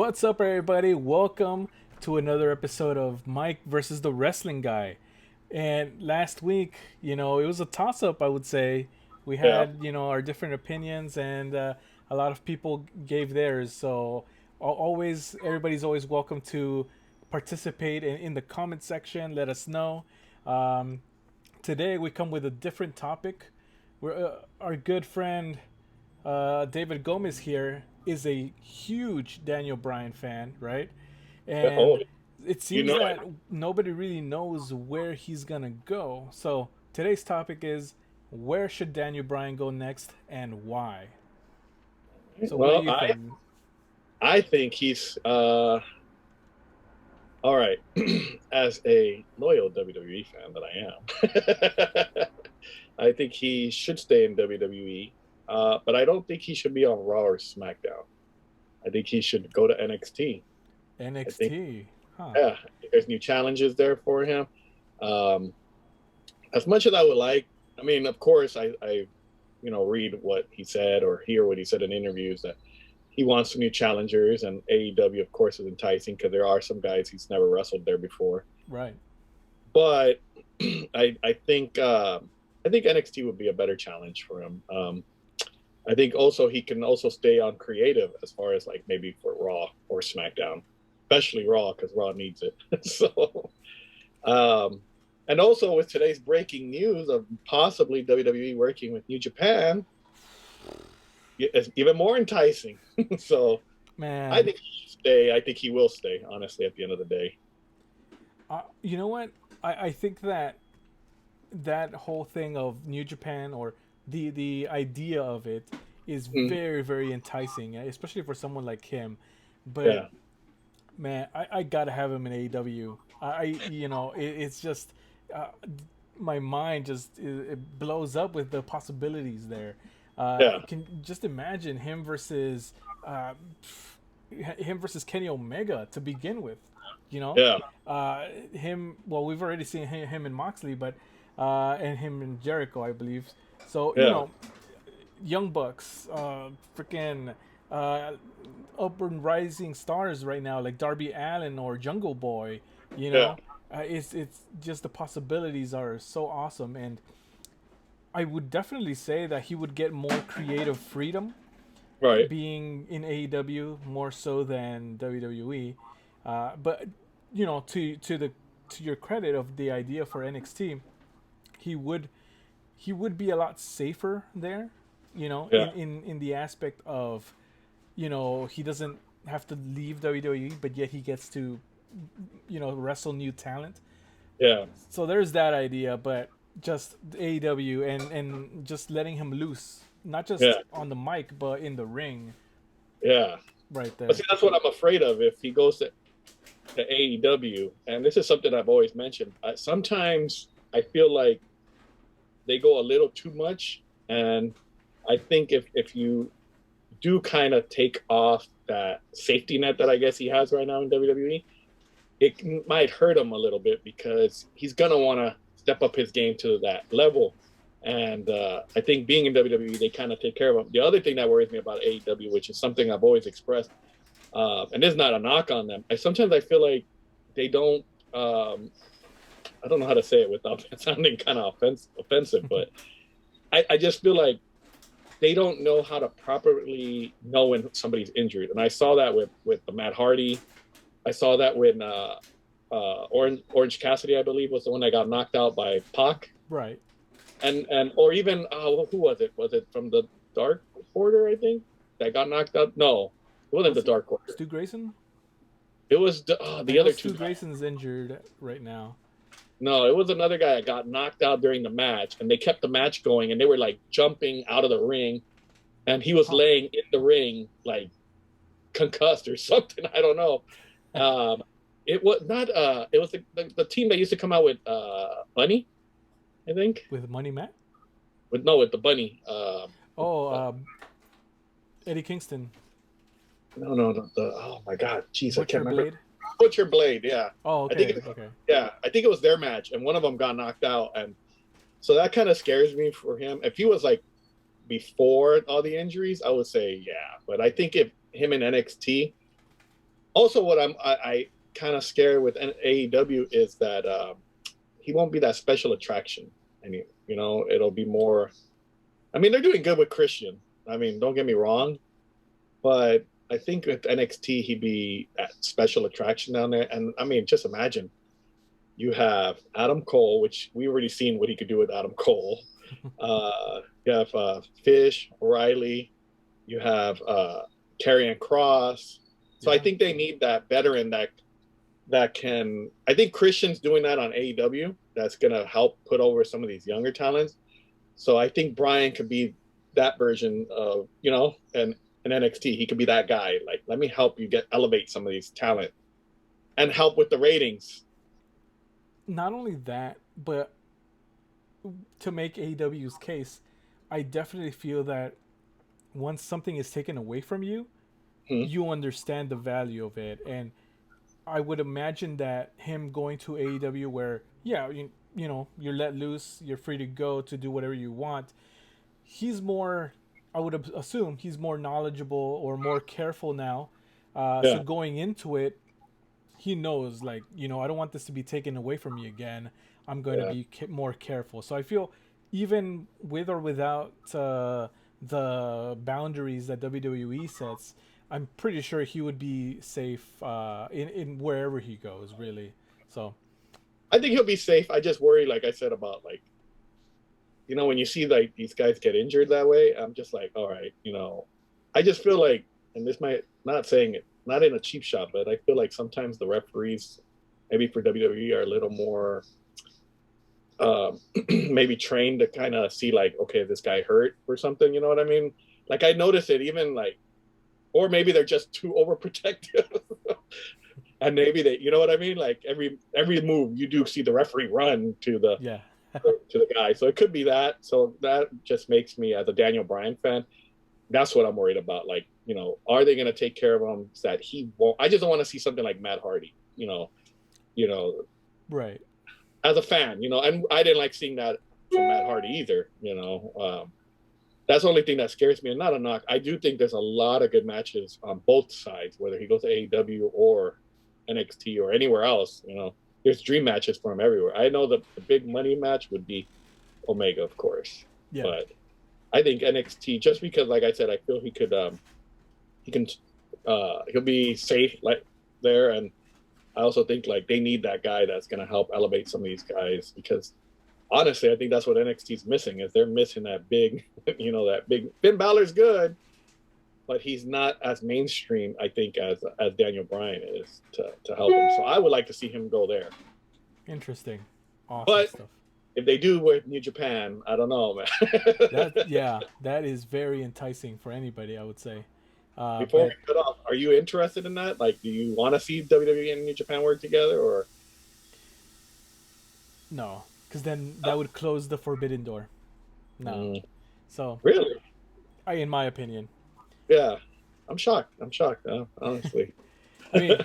What's up, everybody? Welcome to another episode of Mike versus the Wrestling Guy. And last week, it was a toss up, I would say. We Yeah. had, our different opinions, and a lot of people gave theirs. So, always, everybody's always welcome to participate in the comment section. Let us know. Um, Today, we come with a different topic. Our good friend David Gomez here is a huge Daniel Bryan fan, right? Oh, And it you seems know that nobody really knows where he's gonna go. So today's topic is, where should Daniel Bryan go next and why? it. So what do Well, you I think? I think he's all right. As a loyal WWE fan that I am, I think he should stay in WWE. But I don't think he should be on Raw or SmackDown. I think he should go to NXT. I think, NXT, huh? yeah, there's new challenges there for him. Um, as much as I would like, I mean, of course, I read what he said or hear what he said in interviews that he wants some new challengers, and AEW, of course, is enticing because there are some guys he's never wrestled there before. Right. But I think NXT would be a better challenge for him. I think also he can also stay on creative as far as like maybe for Raw or SmackDown, especially Raw because Raw needs it. So, um, and also with today's breaking news of possibly WWE working with New Japan, it's even more enticing. So I Man, think he should stay. I think he will stay. Honestly, at the end of the day. you know what? I think that that whole thing of New Japan, or the idea of it, is Mm, very very enticing, especially for someone like him. But yeah, man, I gotta have him in AEW. It's just uh, my mind just it blows up with the possibilities there. yeah, Can just imagine uh, him versus Kenny Omega to begin with. You know, yeah, him. Well, we've already seen him in Moxley, but and him in Jericho, I believe. So yeah, Young Bucks, freaking uh, up and rising stars right now, like Darby Allen or Jungle Boy. You yeah. know, it's just the possibilities are so awesome, and I would definitely say that he would get more creative freedom Right. being in AEW more so than WWE. But to your credit of the idea for NXT, he would he would be a lot safer there. Yeah, In the aspect of, he doesn't have to leave WWE, but yet he gets to wrestle new talent. yeah, So there's that idea, but just AEW and just letting him loose, not yeah, just on the mic but in the ring, yeah. right But there. see, that's what I'm afraid of if he goes to AEW. And this is something I've always mentioned. Sometimes I feel like they go a little too much, and I think if you do kind of take off that safety net that I guess he has right now in WWE, it might hurt him a little bit because he's gonna want to step up his game to that level. And I think being in WWE, they kind of take care of him. The other thing that worries me about AEW, which is something I've always expressed, and it's not a knock on them. Sometimes I feel like they don't. I don't know how to say it without sounding kind of offensive, but I just feel like they don't know how to properly know when somebody's injured. And I saw that with the Matt Hardy. I saw that when Orange Cassidy, I believe, was the one that got knocked out by Pac, Right. and or even who was it? Was it from the Dark Order? I think that got knocked out. No, it wasn't the Was it Dark Order. Stu Grayson? It was I the know other two Stu guys. Grayson's injured right now. No, it was another guy that got knocked out during the match, and they kept the match going, and they were like jumping out of the ring, and he was Huh. laying in the ring like concussed or something. I don't know. Um, it was not. It was the team that used to come out with Bunny, I think. With Money Matt? With the Bunny. Oh, Uh, Eddie Kingston. no. Oh my God, jeez, I can't Butcher remember. Blade. Butcher Blade. Yeah, Oh, I think. okay, okay. I think it was their match, and one of them got knocked out, and so that kind of scares me for him. If he was like before all the injuries, I would say yeah, but I think if him in NXT, Also, what I kind of scared with AEW is that he won't be that special attraction. I mean, it'll be more. I mean, they're doing good with Christian. I mean, don't get me wrong, but I think with NXT he'd be that special attraction down there. And I mean, just imagine you have Adam Cole, which we already seen what he could do with Adam Cole. You have Fish, O'Reilly. You have Karrion Cross. So I Yeah. think they need that veteran that can. I think Christian's doing that on AEW. That's gonna help put over some of these younger talents. So I think Bryan could be that version of and NXT. He could be that guy. Like, let me help you elevate some of these talent and help with the ratings. Not only that, but to make AEW's case, I definitely feel that once something is taken away from you, Hmm. you understand the value of it. And I would imagine that him going to AEW, where yeah, you're let loose, you're free to go to do whatever you want. He's more. I would assume he's more knowledgeable or more careful now. So Yeah, going into it, he knows, like, I don't want this to be taken away from me again. I'm going to yeah. be more careful. So I feel even with or without the boundaries that WWE sets, I'm pretty sure he would be safe in wherever he goes, really. So I think he'll be safe. I just worry, like I said, about like when you see like these guys get injured that way. I'm just like, all right, I just feel like, and this might not saying it, not in a cheap shot, but I feel like sometimes the referees, maybe for WWE, are a little more maybe trained to kind of see like, okay, this guy hurt or something. You know what I mean? Like I notice it even like, or maybe they're just too overprotective. And maybe they, you know what I mean? Like every move you do see the referee run yeah, to the guy. So it could be that. So that just makes me, as a Daniel Bryan fan, that's what I'm worried about. Like, are they going to take care of him so that he won't? I just don't want to see something like Matt Hardy. You know, right. as a fan, and I didn't like seeing that from Matt Hardy either. That's the only thing that scares me, and not a knock. I do think there's a lot of good matches on both sides, whether he goes to AEW or NXT or anywhere else. There's dream matches for him everywhere. I know the big money match would be Omega, of course, Yeah, but I think NXT, just because, like I said, I feel he can, he'll be safe like there, and I also think like they need that guy that's going to help elevate some of these guys because honestly, I think that's what NXT's missing is they're missing that big, that big. Finn Balor's good, but he's not as mainstream, I think, as Daniel Bryan is to help him. So I would like to see him go there. interesting, awesome But stuff. if they do with New Japan, I don't know, man. That yeah, that is very enticing for anybody, I would say. Before we But cut off, are you interested in that? Like, do you want to see WWE and New Japan work together, or no, because then that would close the forbidden door. No, mm, so really? in my opinion, Yeah, I'm shocked. I'm shocked, honestly. I mean,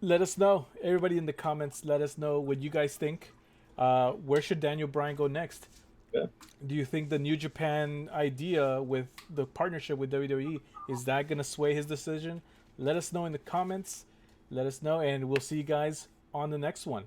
let us know, everybody in the comments. Let us know what you guys think. Where should Daniel Bryan go next? Yeah. Do you think the New Japan idea with the partnership with WWE is that gonna sway his decision? Let us know in the comments. Let us know, and we'll see you guys on the next one.